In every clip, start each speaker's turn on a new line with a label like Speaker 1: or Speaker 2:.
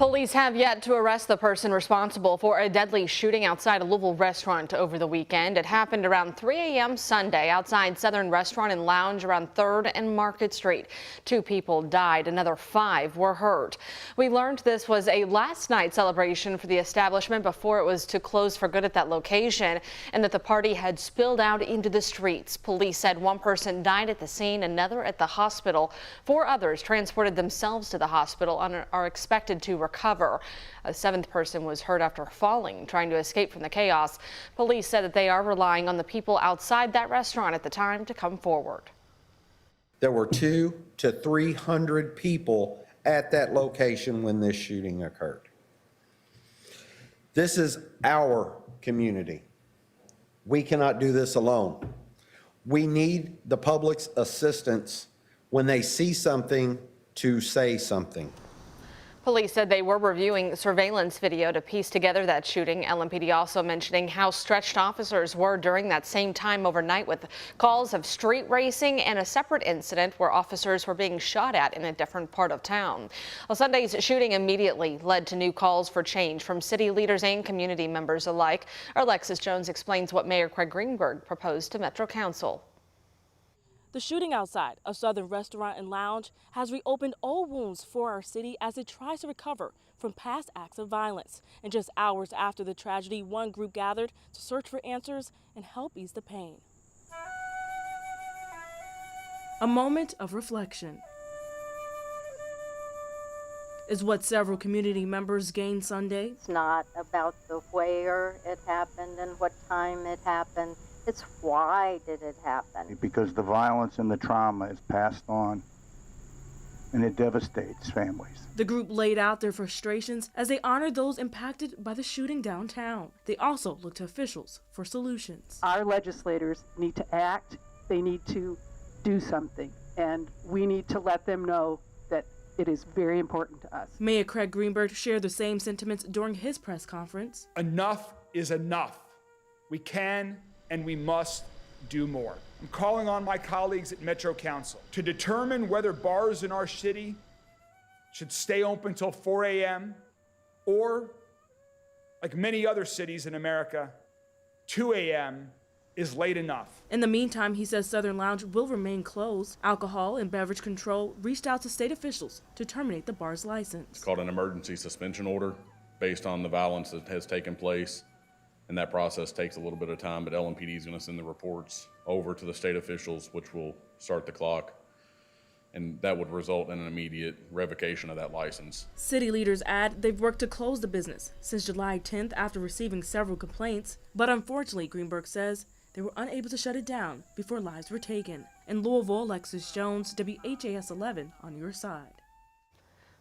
Speaker 1: Police have yet to arrest the person responsible for a deadly shooting outside a Louisville restaurant over the weekend. It happened around 3 a.m. Sunday outside Southern Restaurant and Lounge around 3rd and Market Street. 2 people died. Another 5 were hurt. We learned this was a last night celebration for the establishment before it was to close for good at that location, and that the party had spilled out into the streets. Police said 1 person died at the scene, another at the hospital. 4 others transported themselves to the hospital and are expected to recover. A 7th person was hurt after falling, trying to escape from the chaos. Police said that they are relying on the people outside that restaurant at the time to come forward.
Speaker 2: There were 200 to 300 people at that location when this shooting occurred. This is our community. We cannot do this alone. We need the public's assistance when they see something to say something.
Speaker 1: Police said they were reviewing surveillance video to piece together that shooting. LMPD also mentioning how stretched officers were during that same time overnight, with calls of street racing and a separate incident where officers were being shot at in a different part of town. Well, Sunday's shooting immediately led to new calls for change from city leaders and community members alike. Our Alexis Jones explains what Mayor Craig Greenberg proposed to Metro Council.
Speaker 3: The shooting outside a Southern Restaurant and Lounge has reopened old wounds for our city as it tries to recover from past acts of violence. And just hours after the tragedy, one group gathered to search for answers and help ease the pain. A moment of reflection is what several community members gained Sunday.
Speaker 4: It's not about the where it happened and what time it happened. It's why did it happen?
Speaker 5: Because the violence and the trauma is passed on, and it devastates families.
Speaker 3: The group laid out their frustrations as they honored those impacted by the shooting downtown. They also looked to officials for solutions.
Speaker 6: Our legislators need to act. They need to do something, and we need to let them know that it is very important to us.
Speaker 3: Mayor Craig Greenberg shared the same sentiments during his press conference.
Speaker 7: Enough is enough. We can and we must do more. I'm calling on my colleagues at Metro Council to determine whether bars in our city should stay open till 4 a.m. or, like many other cities in America, 2 a.m. is late enough.
Speaker 3: In the meantime, he says Southern Lounge will remain closed. Alcohol and Beverage Control reached out to state officials to terminate the bar's license.
Speaker 8: It's called an emergency suspension order based on the violence that has taken place. And that process takes a little bit of time, but LMPD is going to send the reports over to the state officials, which will start the clock. And that would result in an immediate revocation of that license.
Speaker 3: City leaders add they've worked to close the business since July 10th after receiving several complaints. But unfortunately, Greenberg says they were unable to shut it down before lives were taken. In Louisville, Alexis Jones, WHAS11 on your side.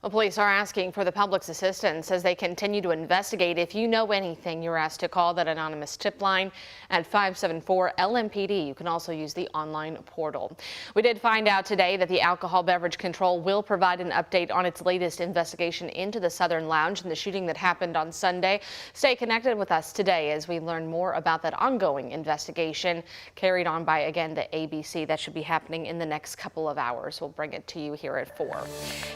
Speaker 1: Well, police are asking for the public's assistance as they continue to investigate. If you know anything, you're asked to call that anonymous tip line at 574-LMPD. You can also use the online portal. We did find out today that the Alcohol Beverage Control will provide an update on its latest investigation into the Southern Lounge and the shooting that happened on Sunday. Stay connected with us today as we learn more about that ongoing investigation carried on by, again, the ABC. That should be happening in the next couple of hours. We'll bring it to you here at 4.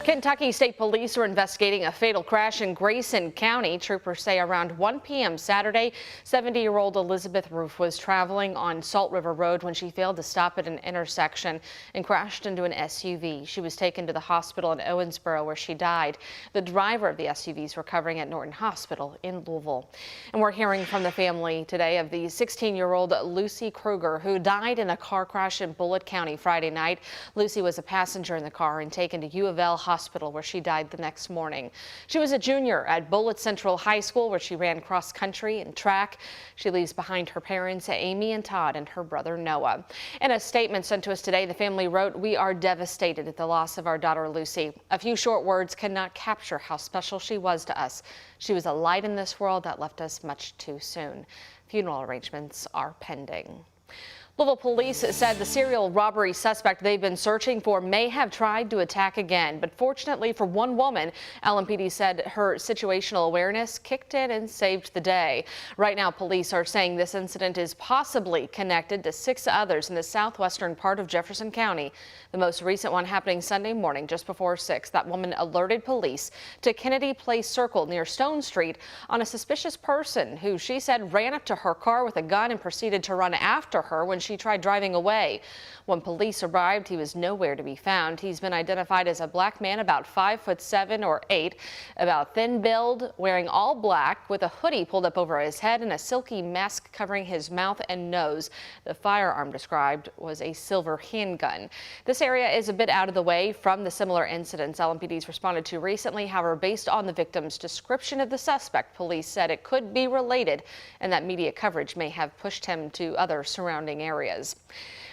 Speaker 1: Kentucky State Police are investigating a fatal crash in Grayson County. Troopers say around 1 p.m. Saturday, 70-year-old Elizabeth Roof was traveling on Salt River Road when she failed to stop at an intersection and crashed into an SUV. She was taken to the hospital in Owensboro where she died. The driver of the SUV is recovering at Norton Hospital in Louisville. And we're hearing from the family today of the 16-year-old Lucy Kruger, who died in a car crash in Bullitt County Friday night. Lucy was a passenger in the car and taken to U of L Hospital where she died the next morning. She was a junior at Bullitt Central High School where she ran cross country and track. She leaves behind her parents, Amy and Todd, and her brother Noah. In a statement sent to us today, the family wrote, "We are devastated at the loss of our daughter Lucy. A few short words cannot capture how special she was to us. She was a light in this world that left us much too soon." Funeral arrangements are pending. Louisville police said the serial robbery suspect they've been searching for may have tried to attack again. But fortunately for one woman, LMPD said her situational awareness kicked in and saved the day. Right now, police are saying this incident is possibly connected to 6 others in the southwestern part of Jefferson County. The most recent one happening Sunday morning just before 6. That woman alerted police to Kennedy Place Circle near Stone Street on a suspicious person who she said ran up to her car with a gun and proceeded to run after her when she tried driving away. When police arrived, he was nowhere to be found. He's been identified as a black man about 5'7" or 8", about thin build, wearing all black with a hoodie pulled up over his head and a silky mask covering his mouth and nose. The firearm described was a silver handgun. This area is a bit out of the way from the similar incidents LMPD's responded to recently. However, based on the victim's description of the suspect, police said it could be related and that media coverage may have pushed him to other surrounding areas.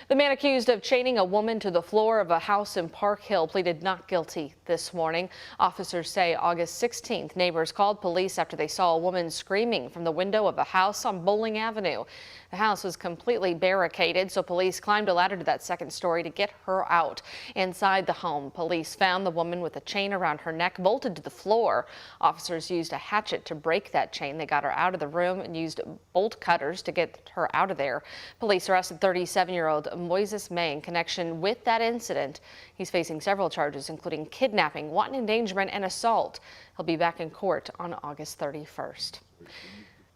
Speaker 1: The man accused of chaining a woman to the floor of a house in Park Hill pleaded not guilty this morning. Officers say August 16th, neighbors called police after they saw a woman screaming from the window of a house on Bowling Avenue. The house was completely barricaded, so police climbed a ladder to that second story to get her out. Inside the home, police found the woman with a chain around her neck bolted to the floor. Officers used a hatchet to break that chain. They got her out of the room and used bolt cutters to get her out of there. Police arrested 37-year-old Moises May in connection with that incident. He's facing several charges, including kidnapping, wanton endangerment, and assault. He'll be back in court on August 31st.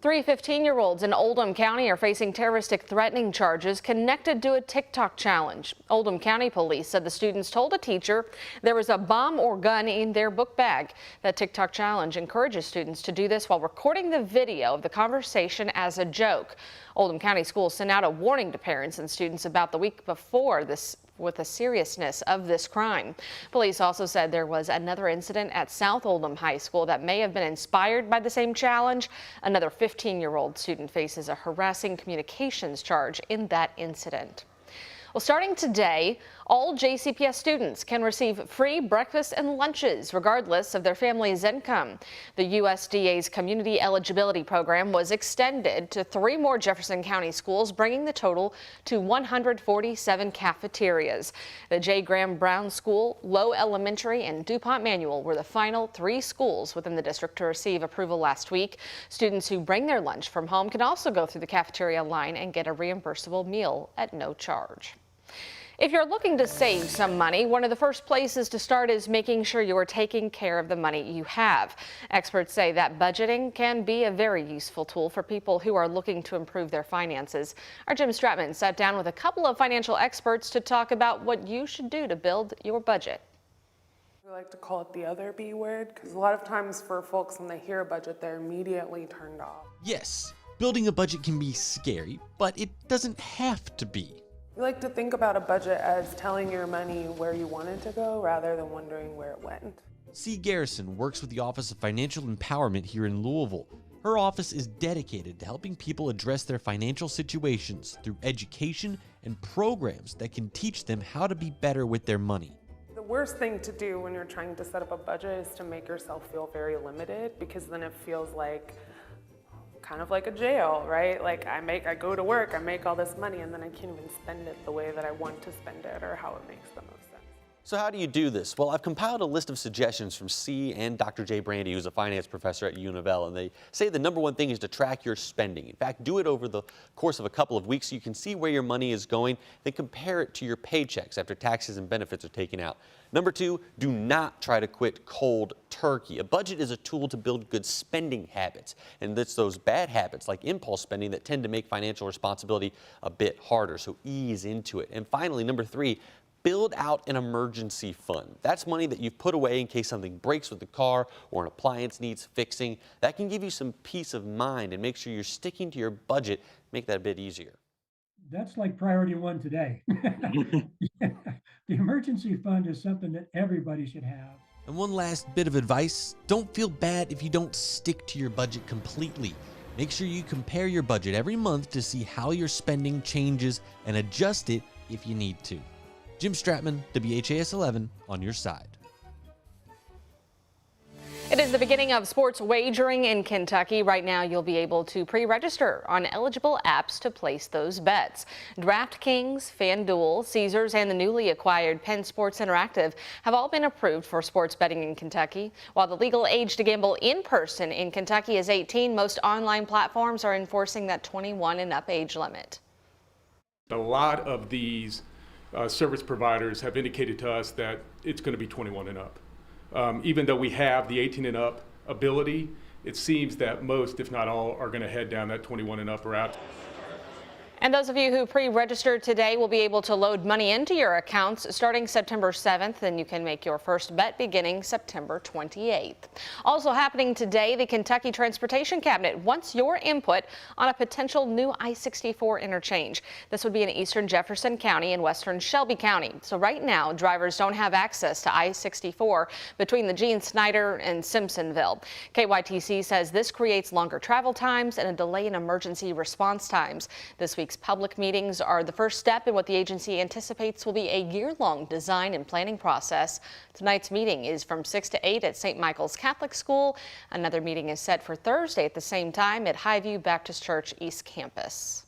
Speaker 1: 3 15-year-olds in Oldham County are facing terroristic threatening charges connected to a TikTok challenge. Oldham County police said the students told a teacher there was a bomb or gun in their book bag. That TikTok challenge encourages students to do this while recording the video of the conversation as a joke. Oldham County schools sent out a warning to parents and students about the week before this with the seriousness of this crime. Police also said there was another incident at South Oldham High School that may have been inspired by the same challenge. Another 15-year-old student faces a harassing communications charge in that incident. Well, starting today, all JCPS students can receive free breakfast and lunches regardless of their family's income. The USDA's Community Eligibility Program was extended to 3 more Jefferson County schools, bringing the total to 147 cafeterias. The J. Graham Brown School, Low Elementary, and DuPont Manual were the final 3 schools within the district to receive approval last week. Students who bring their lunch from home can also go through the cafeteria line and get a reimbursable meal at no charge. If you're looking to save some money, one of the first places to start is making sure you are taking care of the money you have. Experts say that budgeting can be a very useful tool for people who are looking to improve their finances. Our Jim Stratman sat down with a couple of financial experts to talk about what you should do to build your budget.
Speaker 9: We like to call it the other B word, because a lot of times for folks when they hear a budget, they're immediately turned off.
Speaker 10: Yes, building a budget can be scary, but it doesn't have to be.
Speaker 9: We like to think about a budget as telling your money where you want it to go rather than wondering where it went.
Speaker 10: C. Garrison works with the Office of Financial Empowerment here in Louisville. Her office is dedicated to helping people address their financial situations through education and programs that can teach them how to be better with their money.
Speaker 9: The worst thing to do when you're trying to set up a budget is to make yourself feel very limited, because then it feels like kind of like a jail, right? Like I go to work, I make all this money, and then I can't even spend it the way that I want to spend it or how it makes the most sense.
Speaker 11: So how do you do this? Well, I've compiled a list of suggestions from C and Dr. Jay Brandy, who's a finance professor at UNL, and they say the number one thing is to track your spending. In fact, do it over the course of a couple of weeks so you can see where your money is going, then compare it to your paychecks after taxes and benefits are taken out. Number 2, do not try to quit cold turkey. A budget is a tool to build good spending habits, and it's those bad habits like impulse spending that tend to make financial responsibility a bit harder, so ease into it. And finally, number 3, build out an emergency fund. That's money that you've put away in case something breaks with the car or an appliance needs fixing. That can give you some peace of mind and make sure you're sticking to your budget, make that a bit easier.
Speaker 12: That's like priority 1 today. The emergency fund is something that everybody should have.
Speaker 10: And one last bit of advice, don't feel bad if you don't stick to your budget completely. Make sure you compare your budget every month to see how your spending changes and adjust it if you need to. Jim Stratman, WHAS11, on your side.
Speaker 1: It is the beginning of sports wagering in Kentucky. Right now, you'll be able to pre-register on eligible apps to place those bets. DraftKings, FanDuel, Caesars, and the newly acquired Penn Sports Interactive have all been approved for sports betting in Kentucky. While the legal age to gamble in person in Kentucky is 18, most online platforms are enforcing that 21 and up age limit.
Speaker 13: A lot of these service providers have indicated to us that it's going to be 21 and up. Even though we have the 18 and up ability, it seems that most, if not all, are going to head down that 21 and up route.
Speaker 1: And those of you who pre-registered today will be able to load money into your accounts starting September 7th, and you can make your first bet beginning September 28th. Also happening today, the Kentucky Transportation Cabinet wants your input on a potential new I-64 interchange. This would be in eastern Jefferson County and western Shelby County. So right now, drivers don't have access to I-64 between the Gene Snyder and Simpsonville. KYTC says this creates longer travel times and a delay in emergency response times. This week's public meetings are the first step in what the agency anticipates will be a year-long design and planning process. Tonight's meeting is from 6 to 8 at St. Michael's Catholic School. Another meeting is set for Thursday at the same time at Highview Baptist Church East Campus.